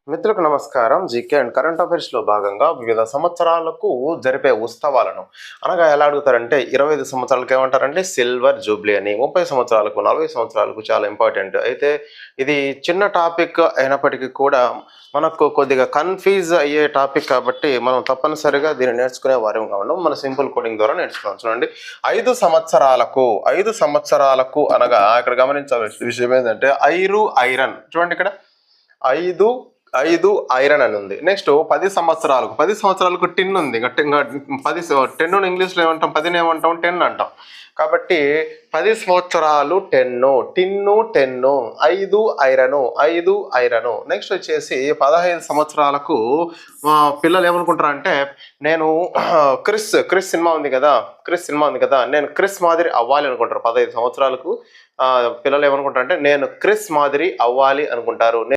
మిత్రులకు నమస్కారం. GK and current అఫైర్స్‌లో భాగంగా వివిధ సంవత్సరాలకు జరిపే ఉత్సవాలను అనగా ఎలా అడుగుతారంటే 25 సంవత్సరాలకి ఏమంటారంటే సిల్వర్ జూబ్లీ అని, 30 సంవత్సరాలకు, 40 సంవత్సరాలకు చాలా ఇంపార్టెంట్. అయితే ఇది చిన్న టాపిక్ అయినప్పటికీ కూడా మనకు కొద్దిగా కన్‌ఫ్యూజ్ అయ్యే టాపిక్ కాబట్టి మనం తప్పనిసరిగా దీన్ని నేర్చుకునే వారిగా ఉండం. మన సింపుల్ కోడింగ్ ద్వారా నేర్చుకుందాం. చూడండి 5 సంవత్సరాలకు అనగా ఇక్కడ గమనించాల్సిన విషయం ఏంటంటే ఐరన్ చూడండి ఇక్కడ 5 5 ఐరన్ అని ఉంది. నెక్స్ట్ 10 సంవత్సరాలకు టిన్ ఉంది. 10 ఇంగ్లీష్లో ఏమంటాం, 10ని ఏమంటాం, 10 అంటాం. కాబట్టి 10 సంవత్సరాలు 10, టిన్ను 10, 5 ఐరను. నెక్స్ట్ వచ్చేసి 15 సంవత్సరాలకు పిల్లలు ఏమనుకుంటారంటే నేను క్రిస్ సినిమా ఉంది కదా, నేను క్రిస్ మాదిరి అవ్వాలి అనుకుంటారు. 15 సంవత్సరాలకు పిల్లలు ఏమనుకుంటారంటే నేను క్రిస్ మాదిరి అవ్వాలి అనుకుంటారు.